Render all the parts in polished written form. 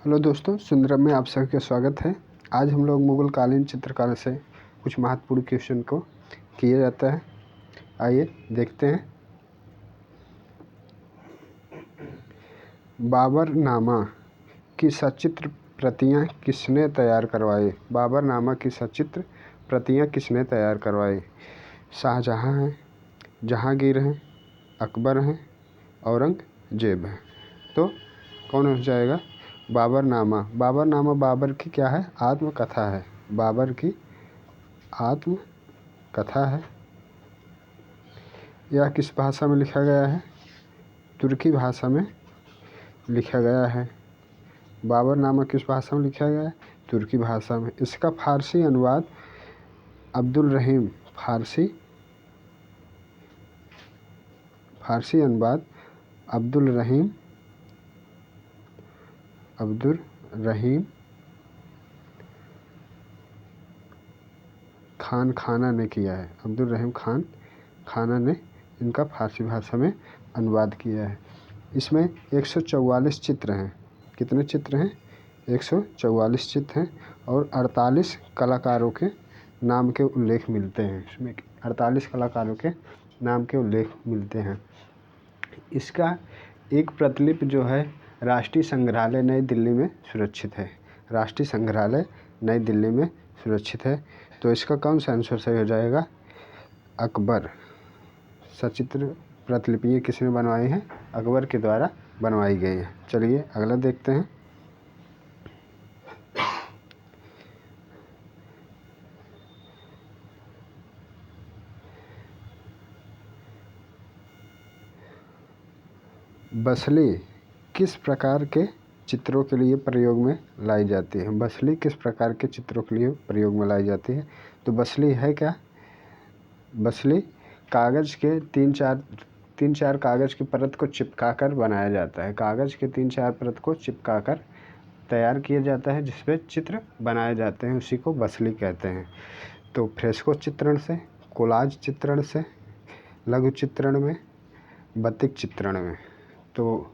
Hello दोस्तों, सुंदरम में आप सभी का स्वागत है। आज हम लोग मुगल कालीन चित्रकला से कुछ महत्वपूर्ण क्वेश्चन को किया जाता है। आइए देखते हैं। बाबरनामा की सचित्र प्रतियां किसने तैयार करवाई? बाबरनामा की सचित्र प्रतियां किसने तैयार करवाई? शाहजहां हैं, जहांगीर हैं, अकबर हैं, औरंगजेब हैं। तो कौन हो जाएगा? बाबरनामा। बाबरनामा बाबर की क्या है? आत्मकथा है। बाबर की आत्मकथा है। यह किस भाषा में लिखा गया है? तुर्की भाषा में लिखा गया है। बाबरनामा किस भाषा में लिखा गया है? तुर्की भाषा में। इसका फारसी अनुवाद अब्दुल रहीम फारसी अनुवाद अब्दुल रहीम खान खाना ने किया है। अब्दुल रहीम खान खाना ने इनका फारसी भाषा में अनुवाद किया है। इसमें 144 चित्र हैं। कितने चित्र हैं? 144 चित्र हैं और 48 कलाकारों के नाम के उल्लेख मिलते हैं। इसमें 48 कलाकारों के नाम के उल्लेख मिलते हैं। इसका एक प्रतिलिपि जो है राष्ट्रीय संग्रहालय नई दिल्ली में सुरक्षित है। राष्ट्रीय संग्रहालय नई दिल्ली में सुरक्षित है। तो इसका कौन सा आंसर सही हो जाएगा? अकबर। सचित्र प्रतिलिपियाँ किसने बनवाई हैं? अकबर के द्वारा बनवाई गई हैं। चलिए अगला देखते हैं। बसली किस प्रकार के चित्रों के लिए प्रयोग में लाई जाती है? बसली किस प्रकार के चित्रों के लिए प्रयोग में लाई जाती है? तो बसली है क्या? बसली कागज़ के तीन चार कागज़ की परत को चिपकाकर बनाया जाता है। कागज़ के 3-4 परत को चिपकाकर तैयार किया जाता है, जिसपे चित्र बनाए जाते हैं। उसी को बसली कहते हैं। तो फ्रेस्को चित्रण से, कोलाज चित्रण से, लघु चित्रण में, बतिक चित्रण में। तो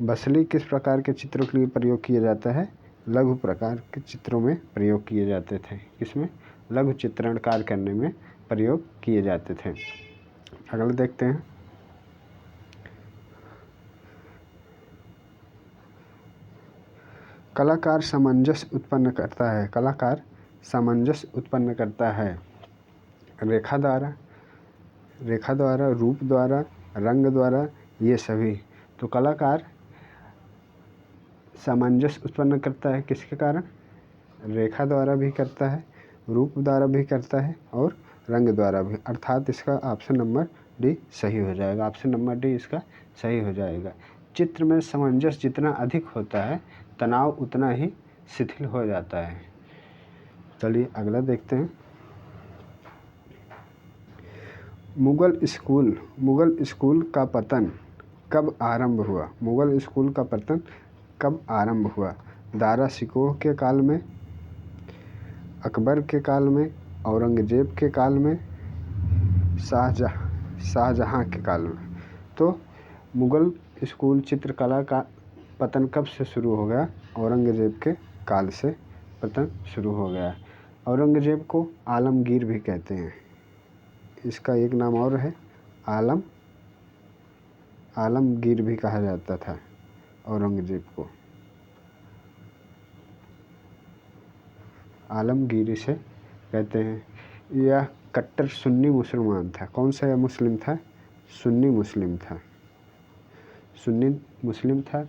बसली किस प्रकार के चित्रों के लिए प्रयोग किया जाता है? लघु प्रकार के चित्रों में प्रयोग किए जाते थे। इसमें लघु चित्रणकार करने में प्रयोग किए जाते थे। अगला देखते हैं। कलाकार सामंजस्य उत्पन्न करता है। कलाकार सामंजस्य उत्पन्न करता है रेखा द्वारा, रूप द्वारा, रंग द्वारा, ये सभी। तो कलाकार सामंजस्य उत्पन्न करता है किसके कारण? रेखा द्वारा भी करता है, रूप द्वारा भी करता है और रंग द्वारा भी। अर्थात इसका ऑप्शन नंबर डी सही हो जाएगा। ऑप्शन नंबर डी इसका सही हो जाएगा। चित्र में सामंजस्य जितना अधिक होता है, तनाव उतना ही शिथिल हो जाता है। चलिए अगला देखते हैं। मुगल स्कूल का पतन कब आरंभ हुआ? मुगल स्कूल का पतन कब आरंभ हुआ? दारा शिकोह के काल में, अकबर के काल में, औरंगजेब के काल में, शाहजहां के काल में। तो मुगल स्कूल चित्रकला का पतन कब से शुरू हो गया? औरंगजेब के काल से पतन शुरू हो गया। औरंगजेब को आलमगीर भी कहते हैं। इसका एक नाम और है, आलमगीर भी कहा जाता था औरंगजेब को। आलमगीर इसे कहते हैं। यह कट्टर सुन्नी मुसलमान था। कौन सा यह मुस्लिम था? सुन्नी मुस्लिम था।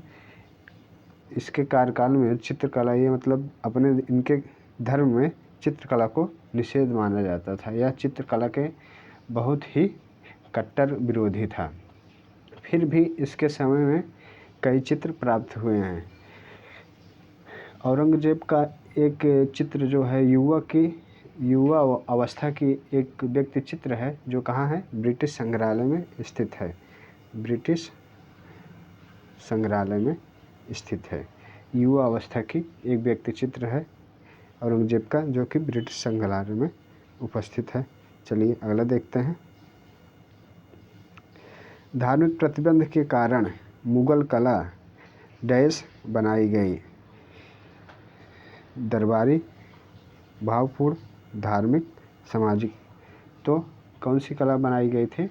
इसके कार्यकाल में चित्रकला, ये मतलब अपने इनके धर्म में चित्रकला को निषेध माना जाता था। यह चित्रकला के बहुत ही कट्टर विरोधी था। फिर भी इसके समय में कई चित्र प्राप्त हुए हैं। औरंगजेब का एक चित्र जो है युवा अवस्था की एक व्यक्ति चित्र है, जो कहाँ है? ब्रिटिश संग्रहालय में स्थित है। ब्रिटिश संग्रहालय में स्थित है। युवा अवस्था की एक व्यक्ति चित्र है औरंगजेब का, जो कि ब्रिटिश संग्रहालय में उपस्थित है। चलिए अगला देखते हैं। धार्मिक प्रतिबंध के कारण मुगल कला डैश बनाई गई। दरबारी, भावपूर्ण, धार्मिक, सामाजिक। तो कौन सी कला बनाई गई थी?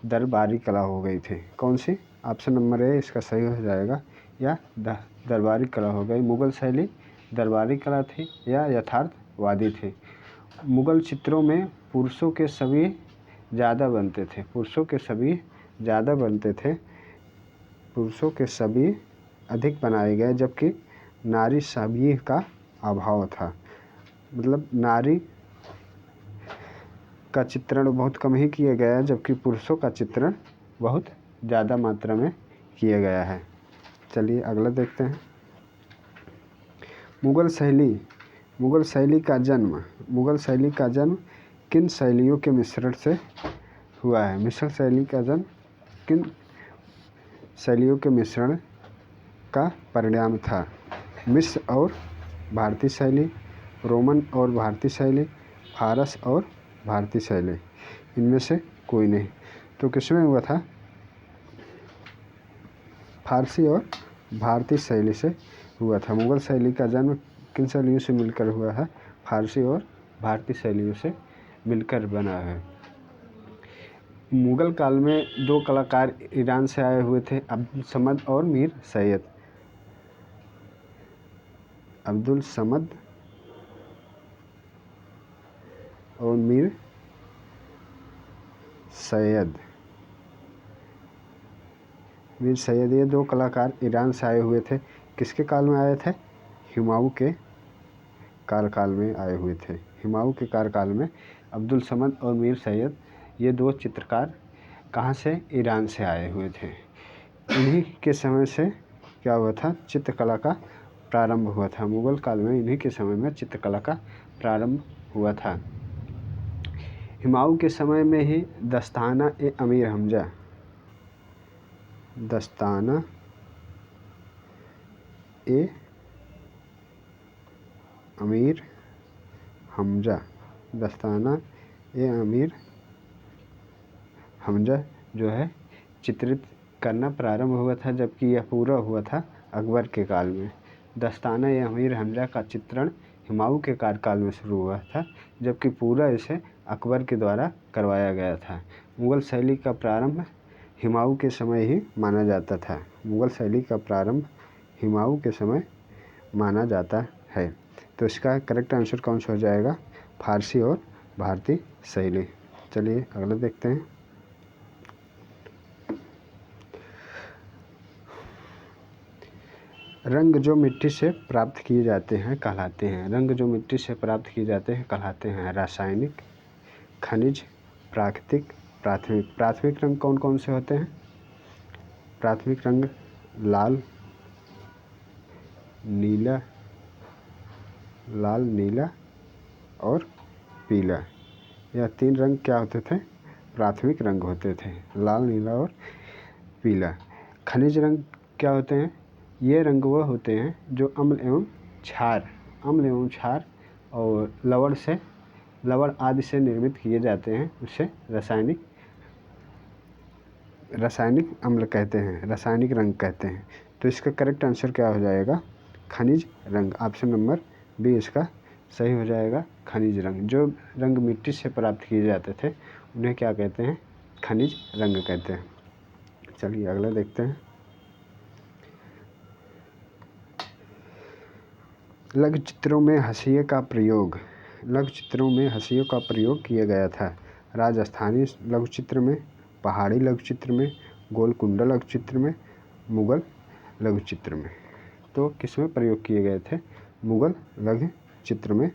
दरबारी कला हो गई थी। कौन सी? ऑप्शन नंबर ए इसका सही हो जाएगा। या दरबारी कला हो गई। मुगल शैली दरबारी कला थी या यथार्थवादी थी। मुगल चित्रों में पुरुषों के सभी ज़्यादा बनते थे। पुरुषों के सभी ज़्यादा बनते थे। पुरुषों के सभी अधिक बनाए गए, जबकि नारी सभी का अभाव था। मतलब नारी का चित्रण बहुत कम ही किया गया है, जबकि पुरुषों का चित्रण बहुत ज़्यादा मात्रा में किया गया है। चलिए अगला देखते हैं। मुगल शैली का जन्म किन शैलियों के मिश्रण से हुआ है? मिश्र शैली का जन्म किन शैलियों के मिश्रण का परिणाम था? मिस्र और भारतीय शैली, रोमन और भारतीय शैली, फारस और भारतीय शैली। इनमें से कोई नहीं। तो किसमें हुआ था? फारसी और भारतीय शैली से हुआ था। मुगल शैली का जन्म किन शैलियों से मिलकर हुआ है? फारसी और भारतीय शैलियों से मिलकर बना है। मुगल काल में दो कलाकार ईरान से आए हुए थे, अब्दुल समद और मीर सैयद। अब्दुल समद और मीर सैयद। ये दो कलाकार ईरान से आए हुए थे। किसके काल में आए थे? हुमायूं के कार्यकाल में आए हुए थे। हुमायूं के कार्यकाल में अब्दुल समद और मीर सैयद ये दो चित्रकार कहाँ से? ईरान से आए हुए थे। इन्हीं के समय से क्या हुआ था? चित्रकला का प्रारंभ हुआ था। मुगल काल में इन्हीं के समय में चित्रकला का प्रारंभ हुआ था। हुमायूं के समय में ही दस्ताना ए अमीर हमजा दस्ताना ए अमीर हमजा जो है चित्रित करना प्रारंभ हुआ था, जबकि यह पूरा हुआ था अकबर के काल में। दस्ताना ए अमीर हमजा का चित्रण हुमायूं के कार्यकाल में शुरू हुआ था, जबकि पूरा इसे अकबर के द्वारा करवाया गया था। मुगल शैली का प्रारंभ हुमायूं के समय ही माना जाता था। मुगल शैली का प्रारंभ हुमायूं के समय माना जाता है। तो इसका करेक्ट आंसर कौन सा हो जाएगा? फारसी और भारतीय शैली। चलिए अगला देखते हैं। रंग जो मिट्टी से प्राप्त किए जाते हैं कहलाते हैं। रंग जो मिट्टी से प्राप्त किए जाते हैं कहलाते हैं रासायनिक, खनिज, प्राकृतिक, प्राथमिक। प्राथमिक रंग कौन कौन से होते हैं? प्राथमिक रंग लाल, नीला और पीला। यह तीन रंग क्या होते थे? प्राथमिक रंग होते थे। लाल, नीला और पीला। खनिज रंग क्या होते हैं? ये रंग वह होते हैं जो अम्ल एवं क्षार और लवण आदि से निर्मित किए जाते हैं। उसे रासायनिक अम्ल कहते हैं, रासायनिक रंग कहते हैं। तो इसका करेक्ट आंसर क्या हो जाएगा? खनिज रंग। ऑप्शन नंबर बी इसका सही हो जाएगा। खनिज रंग। जो रंग मिट्टी से प्राप्त किए जाते थे उन्हें क्या कहते हैं? खनिज रंग कहते हैं। चलिए अगला देखते हैं। लघु चित्रों में हंसिया का प्रयोग किया गया था। राजस्थानी लघु चित्र में, पहाड़ी लघु चित्र में, गोलकुंडा लघु चित्र में, मुगल लघु चित्र में। तो किसमें प्रयोग किए गए थे? मुगल लघु चित्र में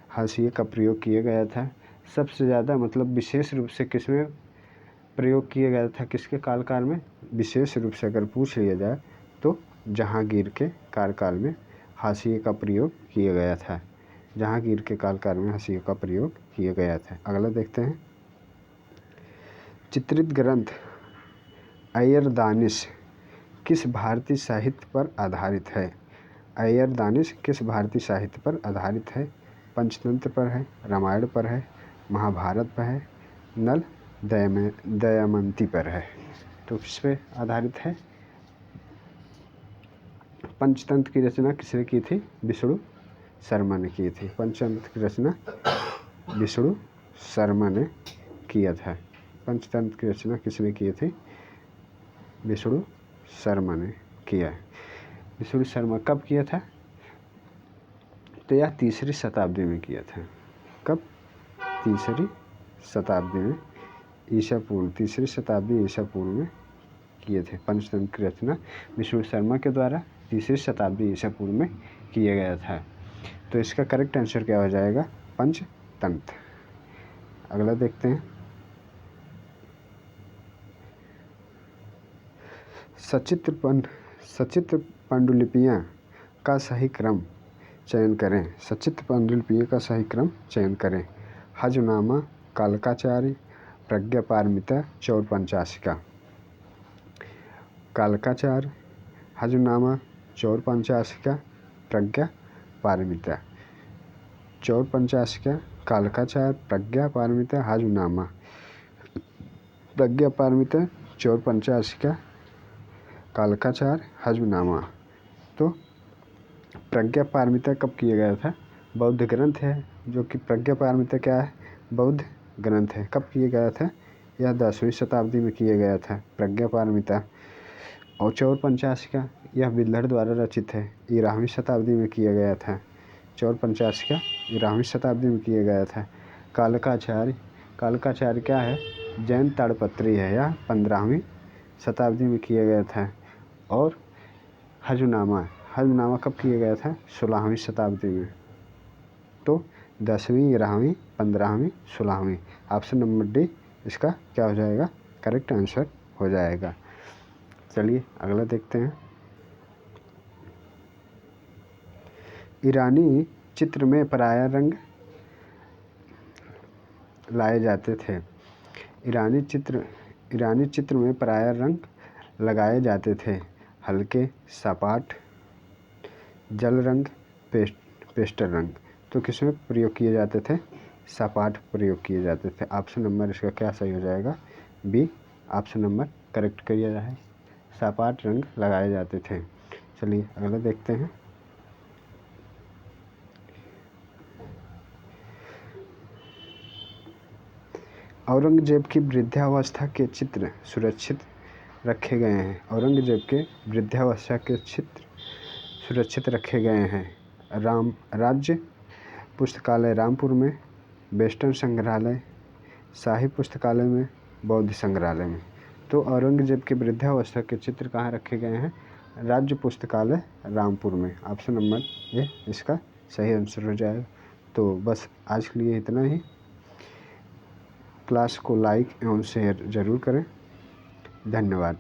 हाशिए का प्रयोग किया गया था। सबसे ज़्यादा मतलब विशेष रूप से किसमें प्रयोग किया गया था? किसके कार्यकाल में? विशेष रूप से अगर पूछ लिया जाए तो जहांगीर के कार्यकाल में हाशिए का प्रयोग किया गया था। जहांगीर के कार्यकाल में हाशिए का प्रयोग किया गया था। अगला देखते हैं। चित्रित ग्रंथ अय्यर दानिश किस भारतीय साहित्य पर आधारित है? अय्यर दानिश किस भारतीय साहित्य पर आधारित है? पंचतंत्र पर है, रामायण पर है, महाभारत पर है, नल दमयंती पर है। तो किस पे आधारित है? पंचतंत्र की रचना किसने की थी? विष्णु शर्मा ने की थी। पंचतंत्र की रचना विष्णु शर्मा ने किया था। पंचतंत्र की रचना किसने की थी? विष्णु शर्मा ने किया है। विष्णु शर्मा कब किया था? तो यह 3री शताब्दी में किया था। कब? 3री शताब्दी में, ईसा पूर्व 3री शताब्दी ईसा पूर्व में किए थे। पंचतंत्र की रचना विष्णु शर्मा के द्वारा 3री शताब्दी ईसा पूर्व में किया गया था। तो इसका करेक्ट आंसर क्या हो जाएगा? पंचतंत्र। अगला देखते हैं। सचित्र पांडुलिपियाँ का सही क्रम चयन करें। सचित्र पांडुलिपियों का सही क्रम चयन करें। हजनामा, कालकाचार्य, प्रज्ञापारमिता, चौर पंचाशिका। कालकाचार्य, हजनामा, चौर पंचाशिका, प्रज्ञापारमिता। चौर पंचाशिका, कालकाचार्य, प्रज्ञापारमिता, हजनामा। प्रज्ञापारमिता, चौर पंचाशिका, कालकाचार्य, हजनामा। तो प्रज्ञापारमिता कब किया गया था? बौद्ध ग्रंथ है, जो कि प्रज्ञापारमिता क्या है? बौद्ध ग्रंथ है। कब किया गया था? यह 10वीं शताब्दी में किया गया था प्रज्ञापारमिता। और चौर पंचाशिका यह बिल्हड़ द्वारा रचित है, 11वीं शताब्दी में किया गया था। चौर पंचाशिका 11वीं शताब्दी में किया गया था। कालकाचार्य क्या है? जैन ताड़पत्री है, यह 15वीं शताब्दी में किया गया था। और हजनामा कब किया गया था? 16वीं शताब्दी में। तो 10वीं, 11वीं, 15वीं, 16वीं। ऑप्शन नंबर डी इसका क्या हो जाएगा? करेक्ट आंसर हो जाएगा। चलिए अगला देखते हैं। ईरानी चित्र में पराया रंग लाए जाते थे। ईरानी चित्र में पराया रंग लगाए जाते थे। हल्के, सपाट, जल रंग, पेस्टल रंग। तो किसमें प्रयोग किए जाते थे? सपाट प्रयोग किए जाते थे। ऑप्शन नंबर इसका क्या सही हो जाएगा? बी ऑप्शन नंबर करेक्ट किया जाए। सपाट रंग लगाए जाते थे। चलिए अगला देखते हैं। औरंगजेब की वृद्धावस्था के चित्र सुरक्षित रखे गए हैं। औरंगजेब के वृद्धावस्था के चित्र सुरक्षित रखे गए हैं। राज्य पुस्तकालय रामपुर में, वेस्टर्न संग्रहालय, शाही पुस्तकालय में, बौद्ध संग्रहालय में। तो औरंगजेब के वृद्धावस्था के चित्र कहाँ रखे गए हैं? राज्य पुस्तकालय रामपुर में। ऑप्शन नंबर ए इसका सही आंसर हो जाएगा। तो बस आज के लिए इतना ही। क्लास को लाइक एवं शेयर ज़रूर करें। धन्यवाद।